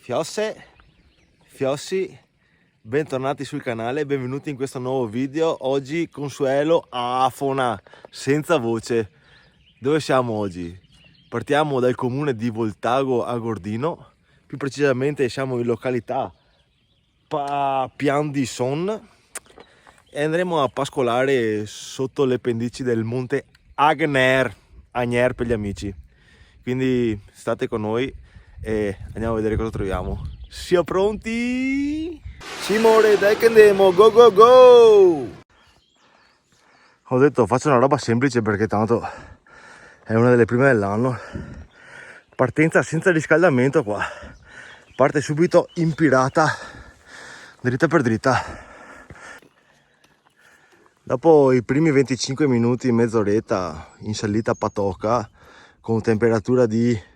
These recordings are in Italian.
Fiosse, Fiossi, bentornati sul canale, benvenuti in questo nuovo video. Oggi Consuelo afona, senza voce. Dove siamo oggi? Partiamo dal comune di Voltago a Gordino, più precisamente siamo in località Pian di Son e andremo a pascolare sotto le pendici del monte Agner per gli amici. Quindi state con noi e andiamo a vedere cosa troviamo. Sia pronti? Simone, dai che andiamo, go go go! Ho detto faccio una roba semplice perché tanto è una delle prime dell'anno. Partenza senza riscaldamento qua. Parte subito in pirata, dritta per dritta. Dopo i primi 25 minuti, mezz'oretta in salita patocca con temperatura di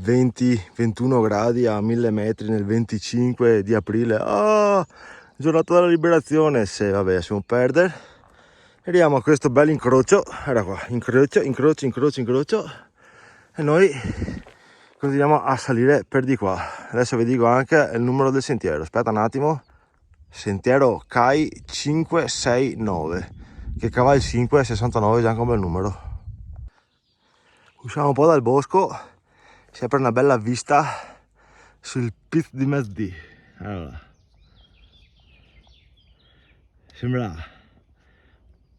20-21 gradi a 1000 metri nel 25 di aprile. Giornata della liberazione. Se vabbè, lasciamo perdere. Arriviamo a questo bel incrocio. Era qua, incrocio e noi continuiamo a salire per di qua. Adesso vi dico anche il numero del sentiero. Aspetta un attimo. Sentiero CAI 569, che cava il 569 già come il numero. Usciamo un po' dal bosco, si apre una bella vista sul Piz di Mezdì. Allora, sembra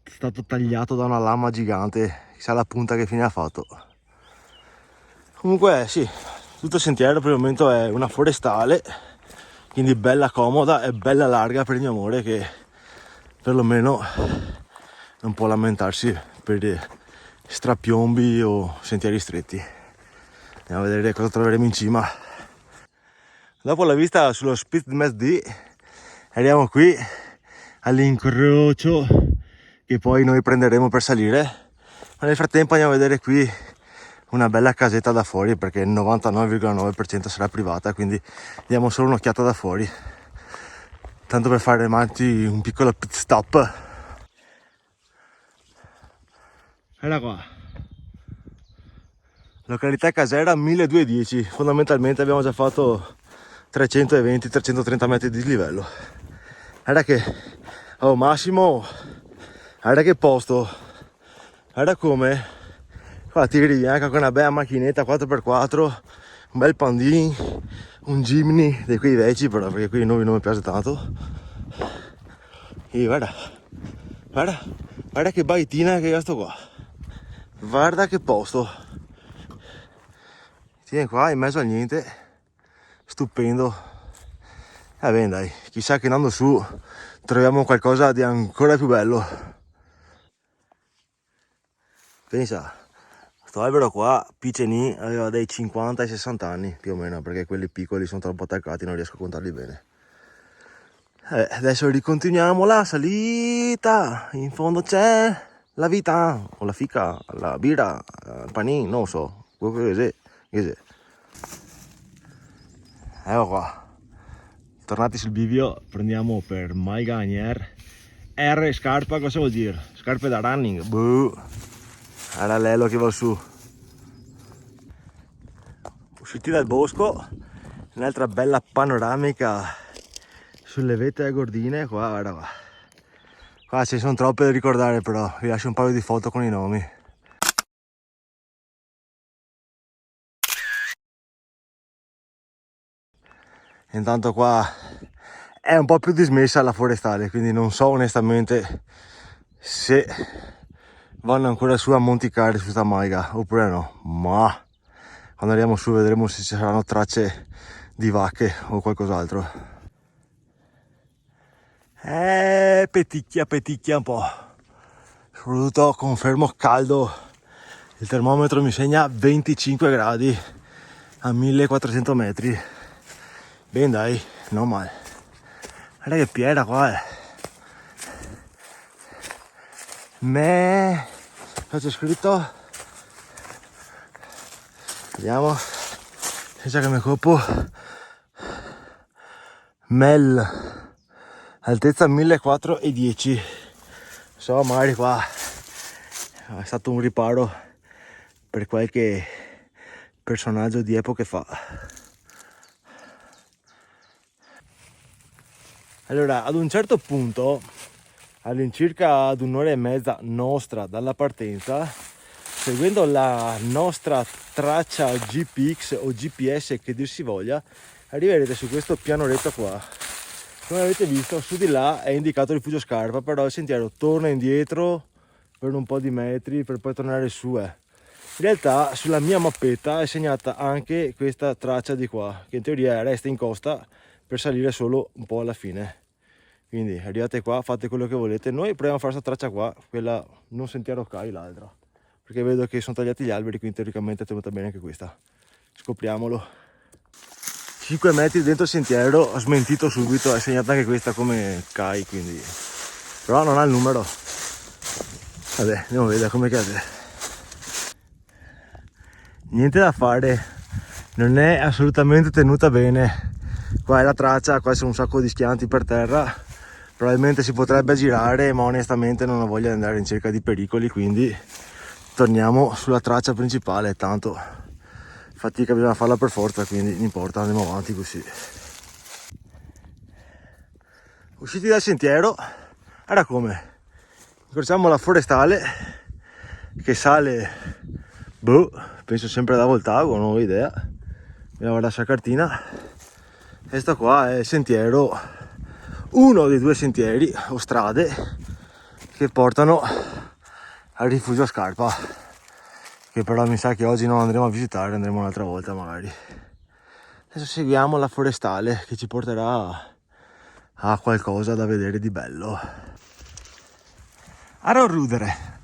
stato tagliato da una lama gigante, chissà la punta che fine ha fatto. Comunque sì, tutto il sentiero per il momento è una forestale, quindi bella comoda e bella larga per il mio amore, che perlomeno non può lamentarsi per strapiombi o sentieri stretti. Andiamo a vedere cosa troveremo in cima. Dopo la vista sullo Spitz di Mezdì arriviamo qui all'incrocio che poi noi prenderemo per salire, ma nel frattempo andiamo a vedere qui una bella casetta da fuori, perché il 99,9% sarà privata, quindi diamo solo un'occhiata da fuori, tanto per fare avanti un piccolo pit stop. Eccola qua, località casera 1210. Fondamentalmente abbiamo già fatto 320-330 metri di livello. Guarda che Massimo, guarda che posto, guarda come qua ti arrivi anche con una bella macchinetta 4x4, un bel pandin, un Jimny di quei vecchi, però, perché qui non mi piace tanto. E guarda che baitina che io sto qua, guarda che posto, tieni qua in mezzo a niente, stupendo. Bene dai, chissà che andando su troviamo qualcosa di ancora più bello. Pensa, sto albero qua, Piceni, aveva dai 50 ai 60 anni più o meno, perché quelli piccoli sono troppo attaccati, non riesco a contarli bene. Adesso ricontinuiamo la salita, in fondo c'è la vita, o la fica, la birra, il panino, non lo so, quello che è. Ecco qua. Tornati sul bivio, prendiamo per Maiga Agner. R scarpa, cosa vuol dire? Scarpe da running? Parallelo che va su. Usciti dal bosco, un'altra bella panoramica sulle vette agordine. Qua, guarda qua. Qua ci sono troppe da ricordare, però vi lascio un paio di foto con i nomi. Intanto qua è un po' più dismessa la forestale, quindi non so onestamente se vanno ancora su a Monticari su sta Maiga oppure no, ma quando andiamo su vedremo se ci saranno tracce di vacche o qualcos'altro. Peticchia un po', soprattutto confermo caldo, il termometro mi segna 25 gradi a 1400 metri. Bene dai, non male. Guarda che piena qua, cosa c'è scritto? Vediamo, senza che mi coppo. Mel, altezza 1410. So, magari qua è stato un riparo per qualche personaggio di epoche fa. Allora, ad un certo punto, all'incirca ad un'ora e mezza nostra dalla partenza, seguendo la nostra traccia GPX o GPS che dir si voglia, arriverete su questo pianoretto qua. Come avete visto, su di là è indicato Rifugio Scarpa, però il sentiero torna indietro per un po' di metri per poi tornare su. In realtà sulla mia mappetta è segnata anche questa traccia di qua, che in teoria resta in costa per salire solo un po' alla fine. Quindi arrivate qua, fate quello che volete. Noi proviamo a fare questa traccia qua, quella non sentiero Cai, l'altra, perché vedo che sono tagliati gli alberi, quindi teoricamente è tenuta bene anche questa. Scopriamolo. 5 metri dentro il sentiero, ho smentito subito, è segnata anche questa come Cai, quindi però non ha il numero. Vabbè, andiamo a vedere come cade. Niente da fare, non è assolutamente tenuta bene. Qua è la traccia, qua sono un sacco di schianti per terra, probabilmente si potrebbe girare, ma onestamente non ho voglia di andare in cerca di pericoli, quindi torniamo sulla traccia principale. Tanto fatica bisogna farla per forza, quindi non importa, andiamo avanti così. Usciti dal sentiero, era come incrociamo la forestale che sale, penso sempre da Voltago, non ho idea, andiamo a guardare la cartina. Questo qua è il sentiero, uno dei due sentieri o strade che portano al Rifugio Scarpa, che però mi sa che oggi non andremo a visitare, andremo un'altra volta magari. Adesso seguiamo la forestale che ci porterà a qualcosa da vedere di bello. A non rudere.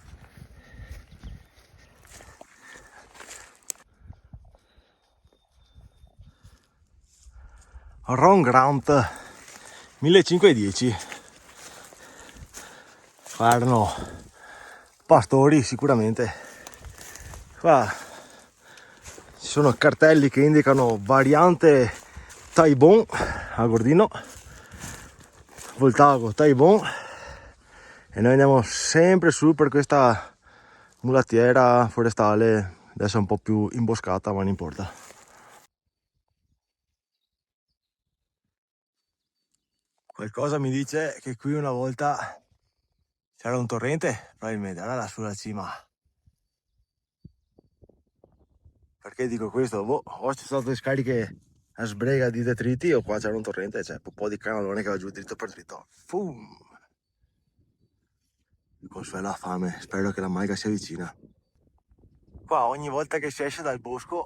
Ron Grant 1510. Qua erano pastori sicuramente. Qua ci sono cartelli che indicano variante Taibon a Gordino, Voltago Taibon, e noi andiamo sempre su per questa mulattiera forestale, adesso è un po' più imboscata ma non importa. Qualcosa mi dice che qui una volta c'era un torrente, probabilmente era là sulla cima. Perché dico questo? Boh, o c'è state scariche a sbrega di detriti o qua c'era un torrente, c'è un po' di canalone che va giù dritto per dritto. Fum! Il Consuelo ha fame, spero che la malga sia vicina. Qua ogni volta che si esce dal bosco,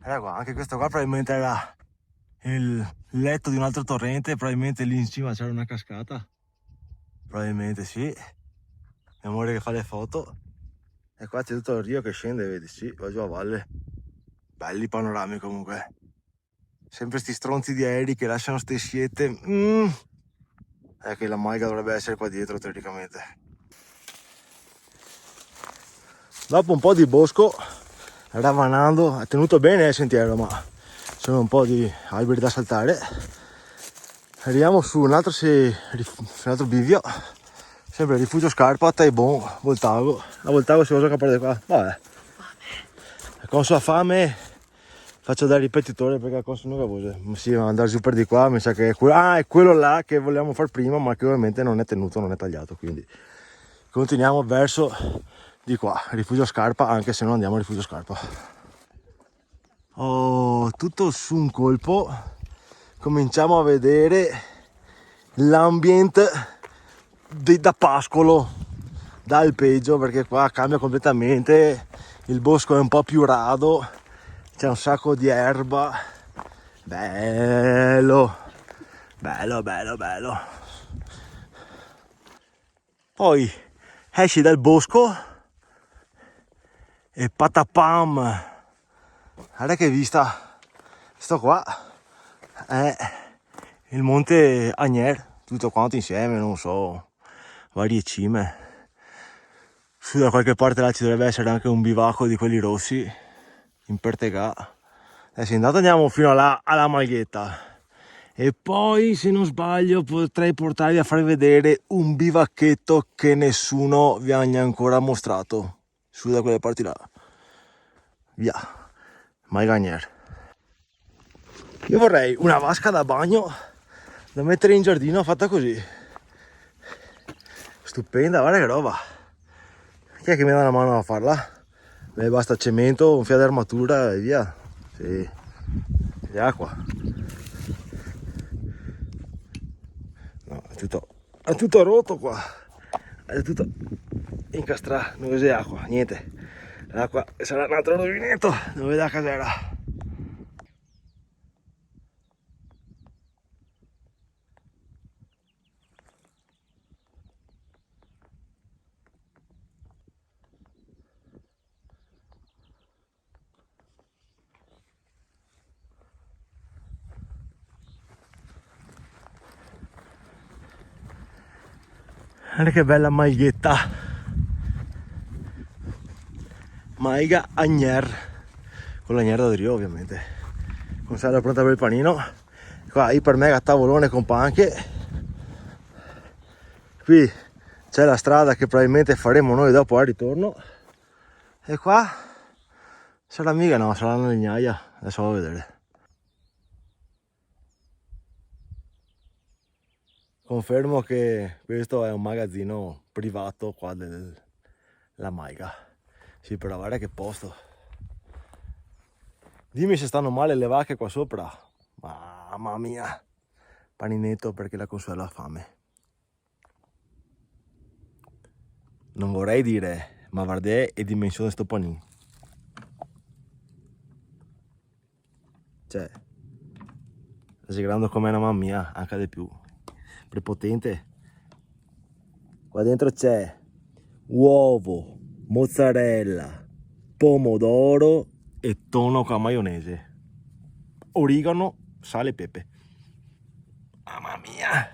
era qua, anche questo qua probabilmente era il letto di un altro torrente, probabilmente lì in cima c'era una cascata. Probabilmente sì. Mio amore che fa le foto. E qua c'è tutto il rio che scende, vedi, sì, va giù a valle. Belli panorami comunque. Sempre sti stronzi di aerei che lasciano ste sciette. È che la malga dovrebbe essere qua dietro teoricamente. Dopo un po' di bosco, ravanando, è tenuto bene il sentiero, ma sono un po' di alberi da saltare. Arriviamo su un altro, bivio, sempre Rifugio Scarpa, Taibon, Voltago. A Voltago si usa capire qua. Vabbè. Con sua fame faccio da ripetitore perché con sono cavose. Ma sì, andare giù per di qua mi sa che è quello là che volevamo fare prima, ma che ovviamente non è tenuto, non è tagliato, quindi continuiamo verso di qua, Rifugio Scarpa, anche se non andiamo a Rifugio Scarpa. Tutto su un colpo cominciamo a vedere l'ambiente da pascolo, da alpeggio, perché qua cambia completamente, il bosco è un po' più rado, c'è un sacco di erba, bello, bello, bello, bello. Poi esci dal bosco e patapam, guarda che vista. Sto qua è il monte Agner, tutto quanto insieme, non so, varie cime. Su da qualche parte là ci dovrebbe essere anche un bivacco di quelli rossi in Pertegà. Adesso intanto andiamo fino là alla Malghetta e poi, se non sbaglio, potrei portarvi a farvi vedere un bivacchetto che nessuno vi ha ancora mostrato su da quelle parti là. Via, Maigagner. Io vorrei una vasca da bagno da mettere in giardino, fatta così. Stupenda, guarda che roba. Chi è che mi dà una mano a farla? Beh, basta cemento, un filo di armatura e via. Sì, e acqua. No, è tutto rotto qua. È tutto incastrato, non c'è acqua, niente. L'acqua sarà un altro rubinetto dove da casera. Guarda che bella maglietta, Maiga Agner, con l'Agner da Drio ovviamente, con sala pronta per il panino. Qua iper mega tavolone con panche. Qui c'è la strada che probabilmente faremo noi dopo al ritorno, e qua sarà mica, no, sarà una legnaia, adesso vado a vedere. Confermo che questo è un magazzino privato qua della Maiga. Sì, però guarda che posto. Dimmi se stanno male le vacche qua sopra. Mamma mia. Paninetto perché la Consuelo ha fame. Non vorrei dire, ma guarda e dimensione sto panino. Cioè, sei grande come una mamma mia, anche di più. Prepotente. Qua dentro c'è uovo, mozzarella, pomodoro e tonno con maionese, origano, sale e pepe. Mamma mia!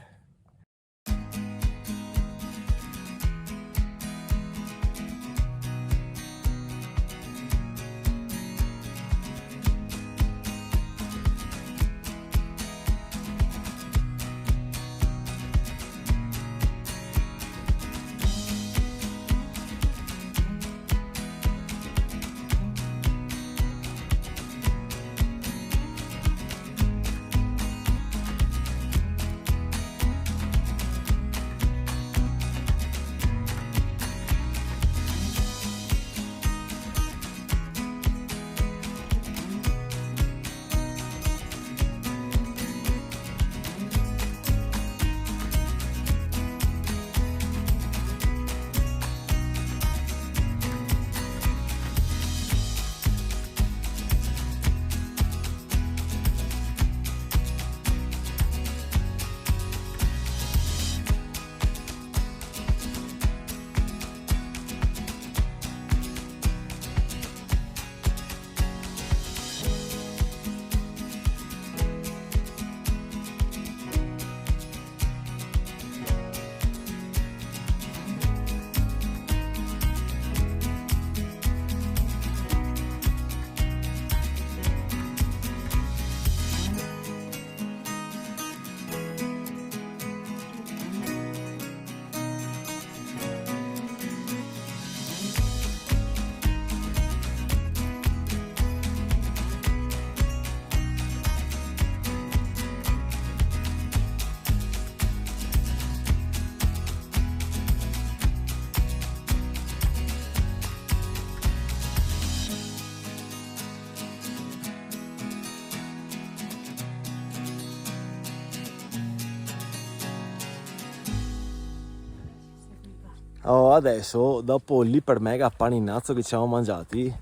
Oh, adesso, dopo l'iper mega paninazzo che ci siamo mangiati,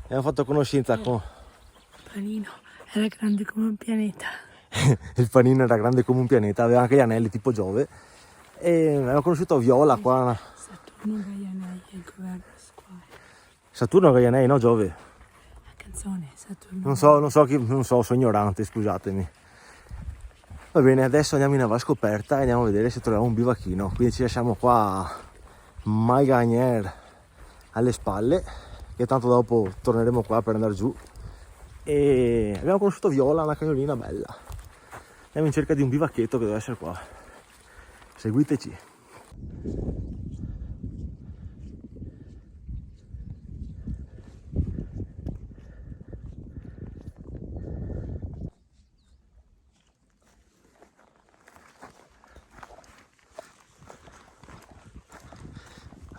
abbiamo fatto conoscenza con... Il panino era grande come un pianeta. Il panino era grande come un pianeta, aveva anche gli anelli tipo Giove. E abbiamo conosciuto Viola qua. Saturno Gaianei, il governo squalo. Saturno Gaianei, no Giove? La canzone Saturno. Non so, sono ignorante, scusatemi. Va bene, adesso andiamo in Nava Scoperta e andiamo a vedere se troviamo un bivacchino. Quindi ci lasciamo qua Maiga Agner alle spalle, che tanto dopo torneremo qua per andare giù. E abbiamo conosciuto Viola, una cagnolina bella. Andiamo in cerca di un bivacchetto che deve essere qua. Seguiteci.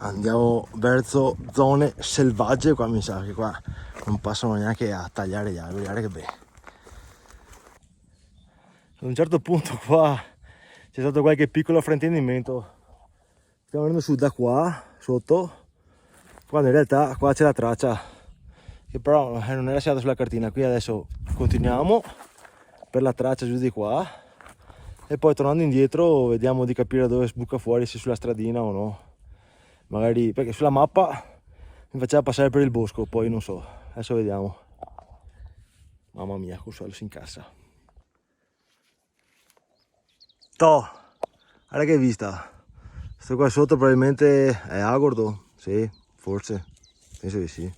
Andiamo verso zone selvagge. Qua mi sa che qua non passano neanche a tagliare gli alberi, guarda che bene. Ad un certo punto qua c'è stato qualche piccolo fraintendimento. Stiamo venendo su da qua, sotto, quando in realtà qua c'è la traccia, che però non era segnata sulla cartina. Qui adesso continuiamo per la traccia giù di qua e poi tornando indietro vediamo di capire dove sbuca fuori, se sulla stradina o no. Magari, perché sulla mappa mi faceva passare per il bosco, poi non so, adesso vediamo. Mamma mia, Consuelo si incassa. Toh, guarda che vista. Sto qua sotto probabilmente è Agordo, sì, forse, penso di sì.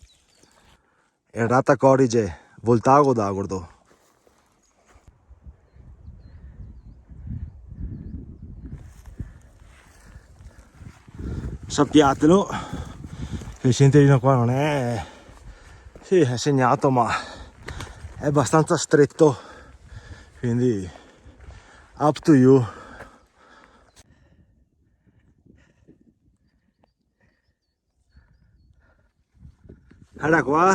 Errata corrige, Voltago d'Agordo. Sappiatelo che il sentierino qua non è, sì, è segnato, ma è abbastanza stretto, quindi up to you. Allora qua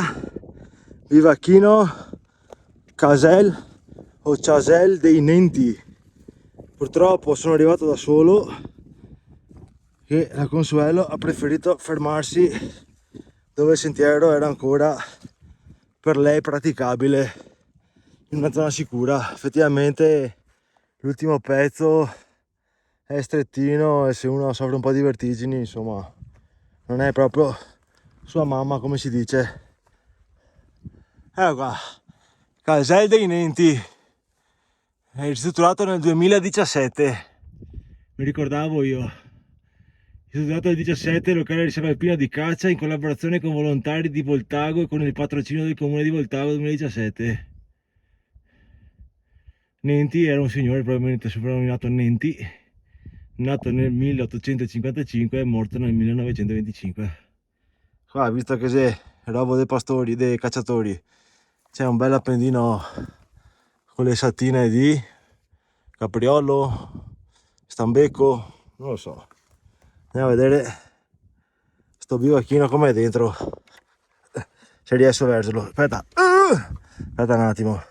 Vivacchino Casel o Casel dei Nenti. Purtroppo sono arrivato da solo, che la Consuelo ha preferito fermarsi dove il sentiero era ancora per lei praticabile, in una zona sicura. Effettivamente l'ultimo pezzo è strettino e se uno soffre un po' di vertigini, insomma, non è proprio sua mamma, come si dice. Ecco qua, Casel dei Nenti, è ristrutturato nel 2017, mi ricordavo io. Istituito nel 2017, locale riserva alpina di caccia in collaborazione con volontari di Voltago e con il patrocinio del comune di Voltago 2017. Nenti era un signore probabilmente soprannominato Nenti, nato nel 1855 e morto nel 1925. Qua, visto che c'è roba dei pastori, dei cacciatori, c'è un bel appendino con le saltine di capriolo, stambecco, non lo so. Andiamo a vedere sto bivacchino com'è dentro, se riesco a vergerlo. Aspetta un attimo,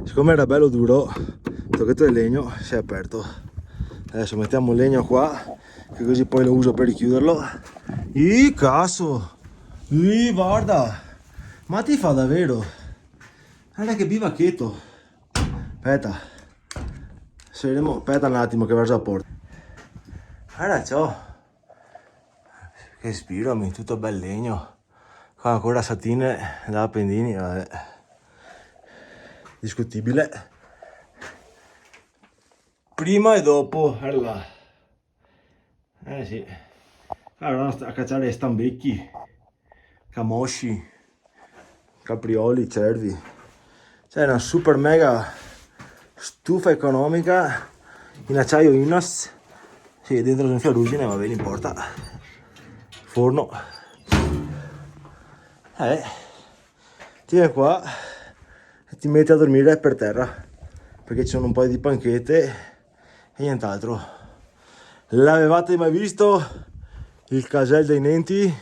siccome era bello duro, il tocchetto di legno si è aperto. Adesso mettiamo il legno qua, che così poi lo uso per richiuderlo. Cazzo, guarda, ma ti fa davvero, guarda che bivacchetto. Aspetta, aspetta un attimo che verso la porta. Guarda ciò, che spirami, tutto bel legno. Qua ancora satine da appendini, vabbè. Discutibile. Prima e dopo, allora. Sì. Allora a cacciare stambecchi, camosci, caprioli, cervi. C'è una super mega stufa economica in acciaio inox. Sì, dentro c'è un fiorugine, ma ve ne importa. Forno. Ti vieni qua e ti metti a dormire per terra, perché ci sono un paio di panchette e nient'altro. L'avevate mai visto il Casel dei Nenti?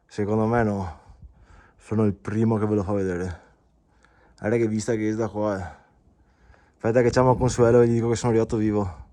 Secondo me no. Sono il primo che ve lo fa vedere. Guarda che vista che è da qua. Aspetta che chiamo a Consuelo e gli dico che sono arrivato vivo.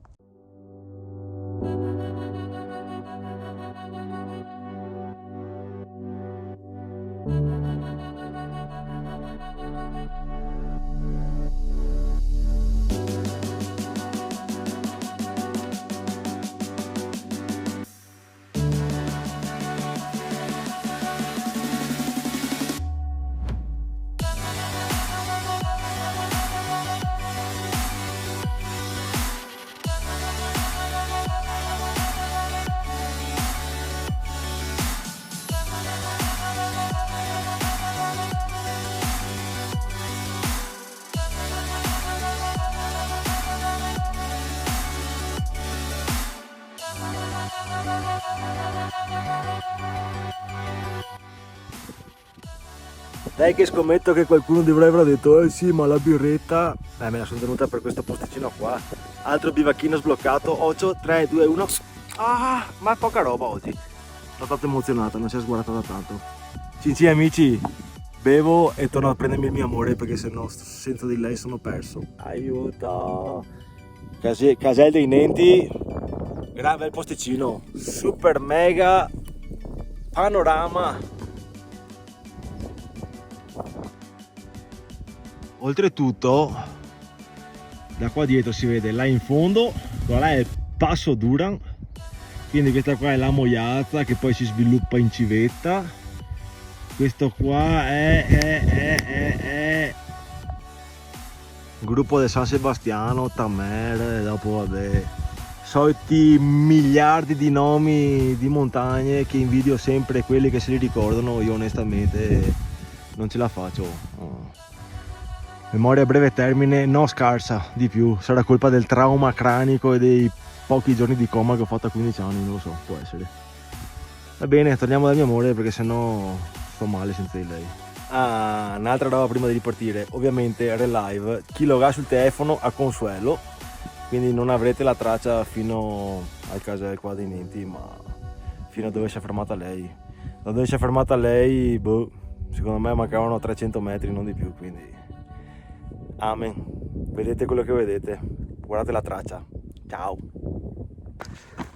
Dai che scommetto che qualcuno di voi avrà detto sì, ma la birretta me la sono tenuta per questo posticino qua. Altro bivacchino sbloccato. 8, 3, 2, 1. Ah, ma è poca roba oggi. Sono stato emozionato, non si è sguardata da tanto. Cinci amici, bevo e torno a prendermi il mio amore perché sennò senza di lei sono perso. Aiuto! Casel dei Nenti, gran bel posticino, super mega panorama. Oltretutto, da qua dietro si vede là in fondo, qua là è il Passo Duran, quindi questa qua è la Moiazza che poi si sviluppa in civetta. Questo qua è gruppo del San Sebastiano, Tamer, e dopo vabbè, soliti miliardi di nomi di montagne che invidio sempre quelli che se li ricordano. Io onestamente non ce la faccio. Memoria a breve termine non scarsa, di più, sarà colpa del trauma cranico e dei pochi giorni di coma che ho fatto a 15 anni, non lo so, può essere. Va bene, torniamo dal mio amore perché sennò sto male senza di lei. Ah, un'altra roba prima di ripartire, ovviamente relive, chi lo ha sul telefono a Consuelo, quindi non avrete la traccia fino al casello qua dei Nenti, ma fino a dove si è fermata lei. Da dove si è fermata lei, boh, secondo me mancavano 300 metri, non di più, quindi amen. Vedete quello che vedete, guardate la traccia. Ciao.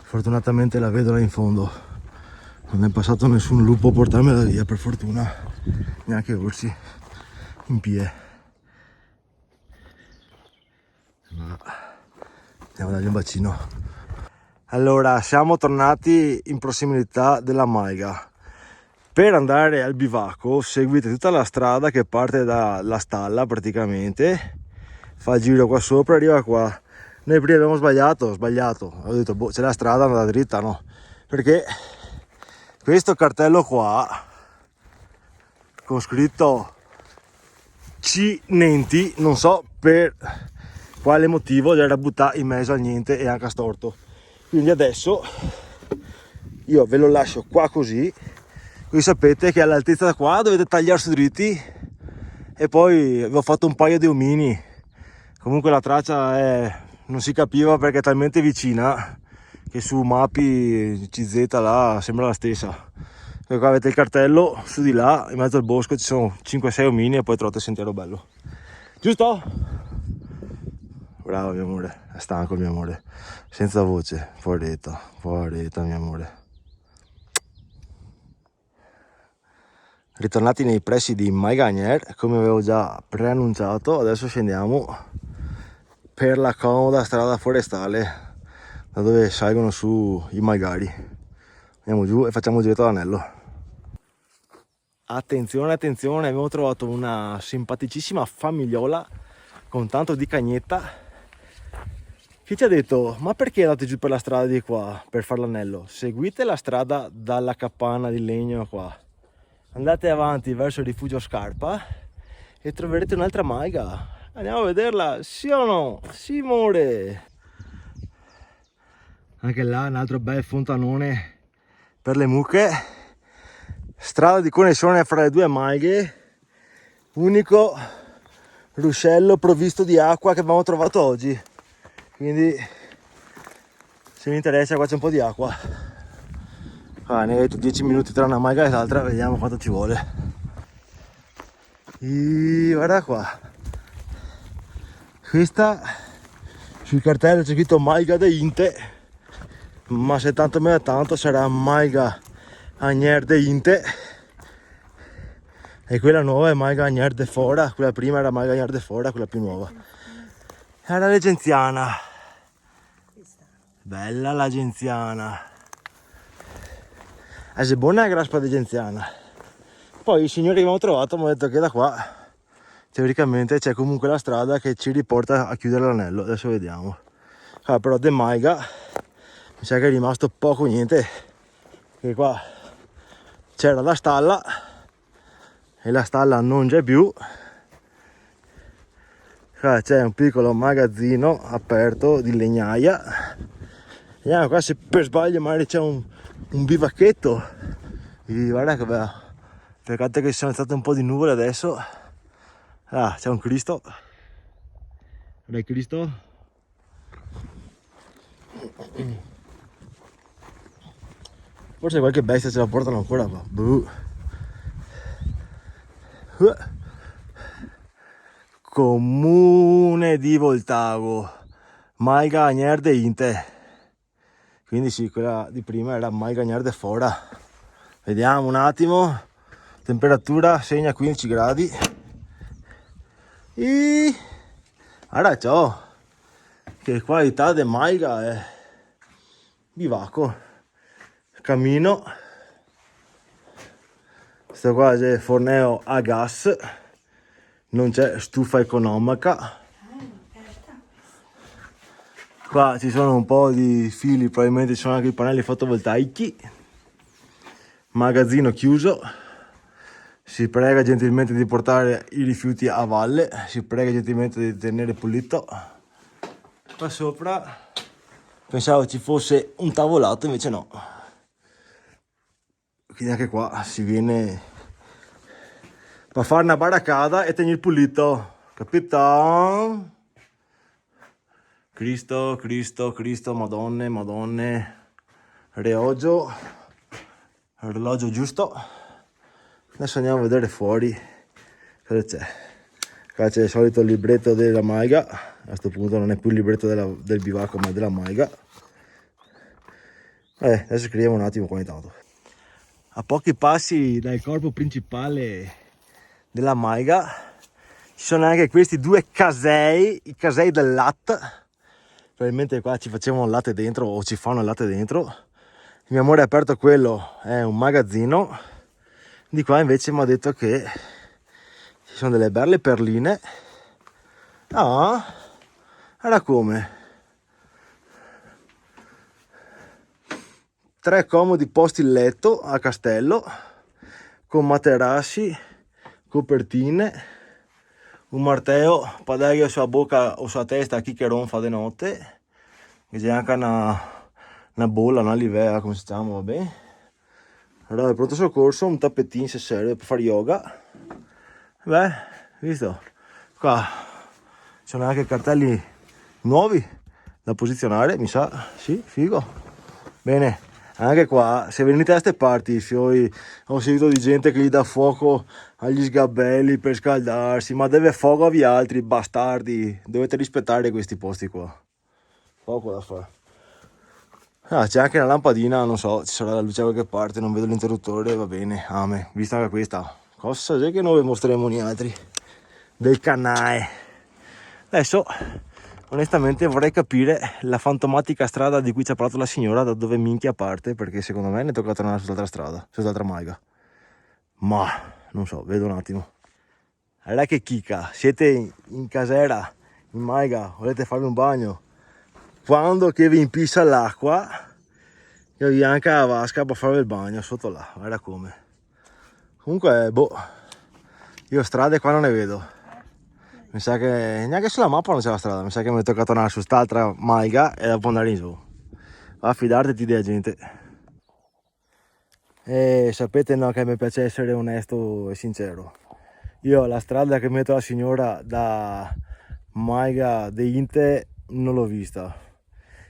Fortunatamente la vedo là in fondo, non è passato nessun lupo a portarmela via, per fortuna, neanche orsi in pie. Ma andiamo a dargli un bacino. Allora, siamo tornati in prossimità della Maiga. Per andare al bivacco seguite tutta la strada che parte dalla stalla praticamente, fa il giro qua sopra e arriva qua. Noi prima abbiamo sbagliato, ho detto boh, c'è la strada, andata dritta, no? Perché questo cartello qua con scritto C Nenti, non so per quale motivo, era buttato in mezzo al niente e anche a storto. Quindi adesso io ve lo lascio qua così. Voi sapete che all'altezza da qua dovete tagliarsi dritti e poi vi ho fatto un paio di omini. Comunque la traccia non si capiva perché è talmente vicina che su Mapi CZ là sembra la stessa. E qua avete il cartello, su di là in mezzo al bosco ci sono 5-6 omini e poi trovate il sentiero bello. Giusto? Bravo mio amore, è stanco mio amore, senza voce, poveretta mio amore. Ritornati nei pressi di Maigagner, come avevo già preannunciato, adesso scendiamo per la comoda strada forestale da dove salgono su i Maigari. Andiamo giù e facciamo il giretto d'anello. Attenzione, attenzione, abbiamo trovato una simpaticissima famigliola con tanto di cagnetta che ci ha detto: ma perché andate giù per la strada di qua per fare l'anello? Seguite la strada dalla capanna di legno qua, andate avanti verso il rifugio Scarpa e troverete un'altra maiga. Andiamo a vederla, sì o no? Sì, amore. Anche là un altro bel fontanone per le mucche, strada di connessione fra le due maighe, unico ruscello provvisto di acqua che abbiamo trovato oggi, quindi se vi interessa qua c'è un po' di acqua. Ne ho detto 10 minuti tra una maiga e l'altra, vediamo quanto ci vuole. E guarda qua, questa sul cartello c'è scritto Maiga de Inte, ma se tanto me da tanto sarà Maiga Agner de Inte, e quella nuova è Maiga Agner de Fora, quella prima era Maiga Agner de Fora, quella più nuova. È la Legenziana, bella la Genziana, è buona la graspa di Genziana. Poi i signori che abbiamo trovato mi hanno detto che da qua teoricamente c'è comunque la strada che ci riporta a chiudere l'anello, adesso vediamo. Però de Maiga mi sa che è rimasto poco niente, che qua c'era la stalla e la stalla non c'è più. Qua c'è un piccolo magazzino aperto di legnaia. Vediamo qua se per sbaglio magari c'è un bivacchetto. E guarda che bello, peccato che ci sono state un po' di nuvole adesso. C'è un Cristo. Guarda il Cristo. Forse qualche bestia ce la portano ancora qua. Comune di Voltago, Maiga Agnerde Inte. Quindi sì, quella di prima era Maiga Agnerde Fora. Vediamo un attimo. Temperatura segna 15 gradi. E allora ciao. Che qualità di Maiga è. Bivacco. Cammino. Questo qua è forneo a gas. Non c'è stufa economica. Qua ci sono un po' di fili, probabilmente ci sono anche i pannelli fotovoltaici. Magazzino chiuso. Si prega gentilmente di portare i rifiuti a valle. Si prega gentilmente di tenere pulito. Qua sopra pensavo ci fosse un tavolato, invece no. Quindi anche qua si viene per fare una baracada e tenere pulito. Capito? Cristo, Cristo, Cristo, Madonne, Madonne. Orologio giusto. Adesso andiamo a vedere fuori cosa c'è. Qua c'è il solito libretto della Maiga. A questo punto non è più il libretto del bivacco, ma della Maiga. Adesso scriviamo un attimo qua intanto. A pochi passi dal corpo principale della Maiga ci sono anche questi due casei, i casei del latte. Probabilmente qua ci facevano il latte dentro o ci fanno il latte dentro. Il mio amore ha aperto quello, è un magazzino. Di qua invece mi ha detto che ci sono delle belle perline. Ah, era come? 3 comodi posti letto a castello con materassi, copertine, un martello per dare sulla bocca o sulla testa a chi che ronfa di notte, e c'è anche una bolla, una livea, come si chiama, vabbè. Allora, il pronto soccorso, un tappetino se serve per fare yoga. Beh, visto? Qua ci sono anche cartelli nuovi da posizionare, mi sa, sì, figo. Bene. Anche qua, se venite da queste parti, ho sentito di gente che gli dà fuoco agli sgabelli per scaldarsi, ma deve fuoco agli altri, bastardi. Dovete rispettare questi posti qua. Poco da fare. C'è anche una lampadina, non so, ci sarà la luce da qualche parte, non vedo l'interruttore, va bene, ame. Vista anche questa, cosa c'è che noi mostreremo gli altri del canale. Adesso onestamente vorrei capire la fantomatica strada di cui ci ha parlato la signora, da dove minchia parte, perché secondo me ne tocca tornare sull'altra strada, sull'altra Maiga. Ma non so, vedo un attimo. Allora che chicca, siete in casera, in Maiga, volete farvi un bagno? Quando che vi impissa l'acqua, io vi anche la vasca per farvi il bagno sotto là, guarda come. Comunque, boh, io strade qua non ne vedo. Mi sa che neanche sulla mappa non c'è la strada, mi sa che mi tocca tornare su quest'altra Maiga e dopo andare in giù. Affidarti della gente. E sapete no che mi piace essere onesto e sincero. Io la strada che metto la signora da Maiga di Inte non l'ho vista.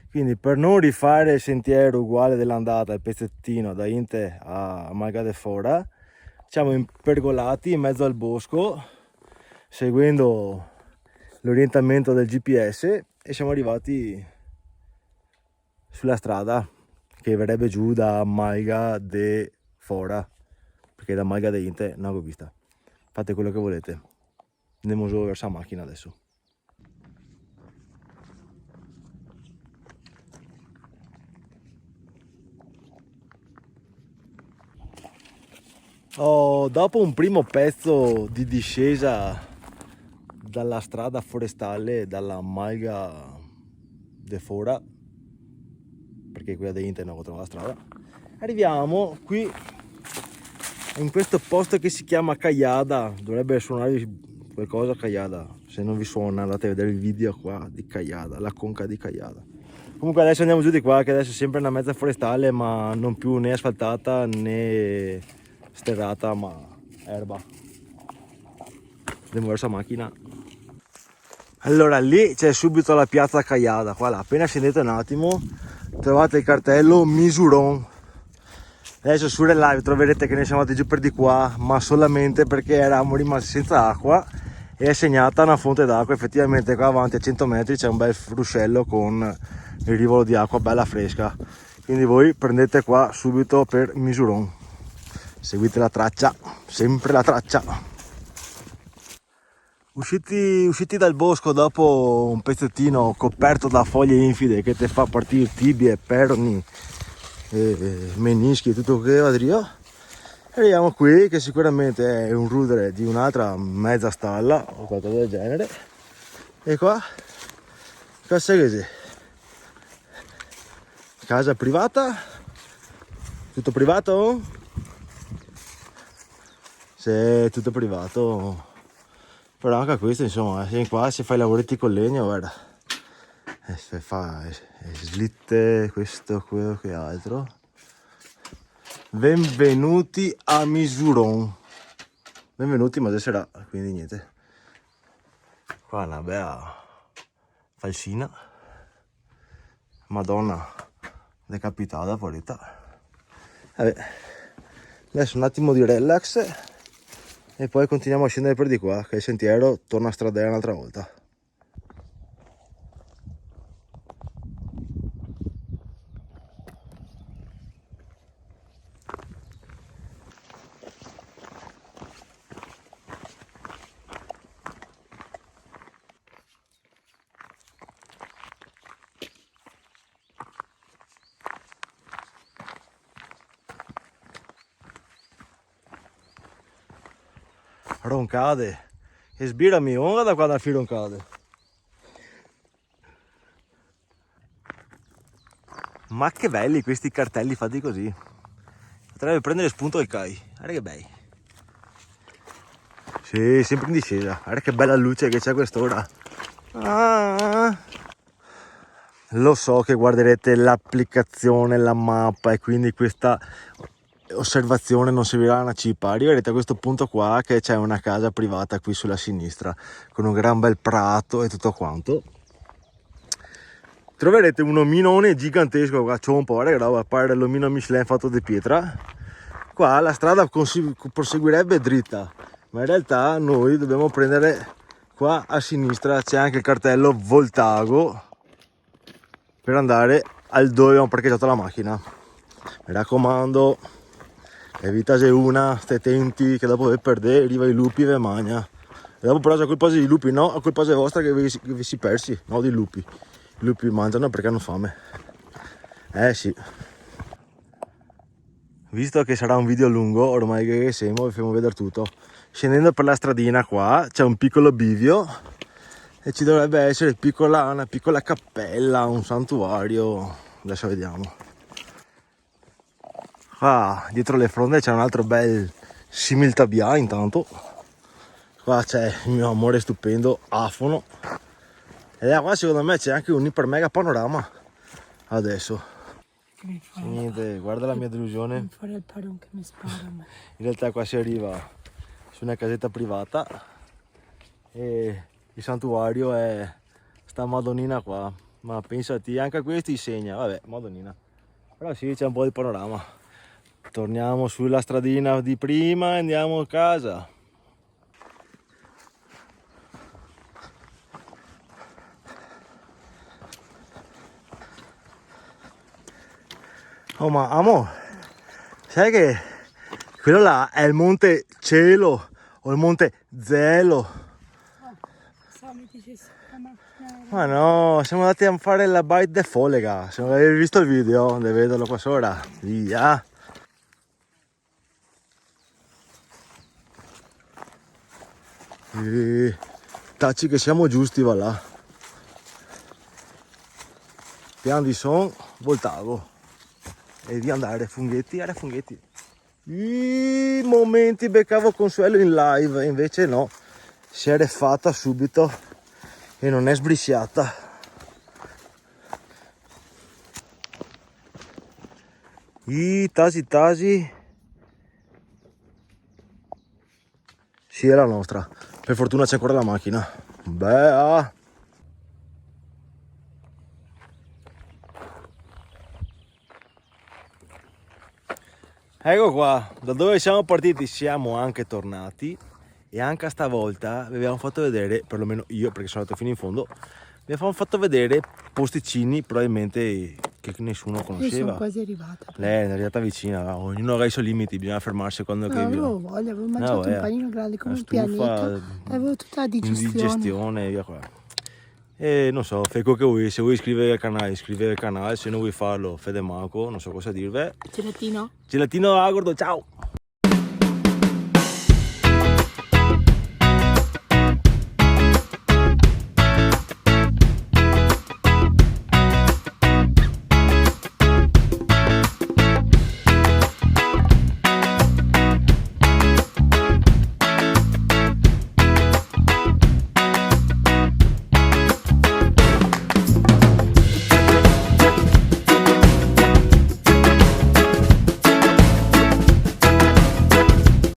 Quindi per non rifare il sentiero uguale dell'andata, il pezzettino da Inte a Maiga de Fora, siamo impergolati in mezzo al bosco, seguendo l'orientamento del GPS, e siamo arrivati sulla strada che verrebbe giù da Maiga de Fora, perché da Maiga de Inte non l'ho vista. Fate quello che volete, andiamo giù verso la macchina adesso. Dopo un primo pezzo di discesa dalla strada forestale, dalla Maiga de Fora, perché quella di Inte non trovo la strada, arriviamo qui in questo posto che si chiama Caiada. Dovrebbe suonarvi qualcosa Caiada, se non vi suona andate a vedere il video qua di Caiada, la conca di Caiada. Comunque adesso andiamo giù di qua, che adesso è sempre una mezza forestale, ma non più né asfaltata né sterrata, ma erba. Andiamo verso la macchina. Allora lì c'è subito la piazza Caiada, qua là. Appena scendete un attimo trovate il cartello Misuron. Adesso sulle live troverete che ne siamo andati giù per di qua, ma solamente perché eravamo rimasti senza acqua e è segnata una fonte d'acqua. Effettivamente qua avanti a 100 metri c'è un bel ruscello con il rivolo di acqua bella fresca, quindi voi prendete qua subito per Misuron, seguite la traccia, sempre la traccia. Usciti dal bosco dopo un pezzettino coperto da foglie infide che ti fa partire tibie, perni, menischi e tutto che va drio, arriviamo qui che sicuramente è un rudere di un'altra mezza stalla o qualcosa del genere. E qua cosa è così? Casa privata, tutto privato? Sì, tutto privato, però anche questo insomma, se qua si fa i lavoretti con legno, guarda, fa slitte, questo, quello che altro. Benvenuti a Misuron, benvenuti, ma adesso era, quindi niente. Qua una bella falsina, Madonna decapitata, porita. Vabbè, adesso un attimo di relax e poi continuiamo a scendere per di qua, che il sentiero torna a stradere un'altra volta. Roncade e sbirami ora da quando fi roncade. Ma che belli questi cartelli fatti così, potrebbe prendere spunto dal CAI, guarda che bei. Sì, sempre in discesa, guarda che bella luce che c'è a quest'ora. Lo so che guarderete l'applicazione, la mappa, e quindi questa osservazione non servirà a una cippa. Arriverete a questo punto qua che c'è una casa privata qui sulla sinistra con un gran bel prato e tutto quanto. Troverete un ominone gigantesco qua, c'è un po', guarda che roba, pare l'omino Michelin fatto di pietra. Qua la strada proseguirebbe dritta, ma in realtà noi dobbiamo prendere qua a sinistra, c'è anche il cartello Voltago per andare al dove abbiamo parcheggiato la macchina. Mi raccomando, evitate una, stai attenti che dopo vi perdete, arriva i lupi e ve magna. E dopo però è colpa dei lupi, no, è colpa vostra che vi si persi, no dei lupi. I lupi mangiano perché hanno fame. Sì. Visto che sarà un video lungo, ormai che siamo, vi facciamo vedere tutto. Scendendo per la stradina qua c'è un piccolo bivio e ci dovrebbe essere una piccola cappella, un santuario. Adesso vediamo. Qua dietro le fronde c'è un altro bel similtabia intanto. Qua c'è il mio amore stupendo Afono. E qua secondo me c'è anche un iper mega panorama. Adesso. Niente, guarda la mia delusione. Fuori il padron che mi spara. In realtà qua si arriva su una casetta privata e il santuario è sta Madonnina qua. Ma pensati, anche a questi segna, vabbè, Madonnina. Però sì, c'è un po' di panorama. Torniamo sulla stradina di prima e andiamo a casa. Oh ma amo, sai che quello là è il monte Cielo o il monte Zelo? Ma no, siamo andati a fare la bite de Follega. Se non avevi visto il video, devi vederlo qua sopra. Via. E tacci che siamo giusti, va là. Pian di son, Voltago. E di andare funghetti, era funghetti. I momenti beccavo Consuelo in live, invece no, si è refatta subito e non è sbriciata. I tasi. Sì, è la nostra. Per fortuna c'è ancora la macchina. Beh, Ecco qua, da dove siamo partiti siamo anche tornati e anche stavolta vi abbiamo fatto vedere, perlomeno io perché sono andato fino in fondo, vi abbiamo fatto vedere posticini probabilmente che nessuno Io conosceva. sono quasi arrivata. Lei è arrivata vicina, ognuno ha i suoi limiti, bisogna fermarsi quando No, che avevo voglia, avevo mangiato un panino grande come un pianeta, avevo tutta la digestione. indigestione e via qua. E non so, fai quello che vuoi, se vuoi iscrivere al canale, se non vuoi farlo, fede manco, non so cosa dirvi. Gelatino? Gelatino Agordo, ciao!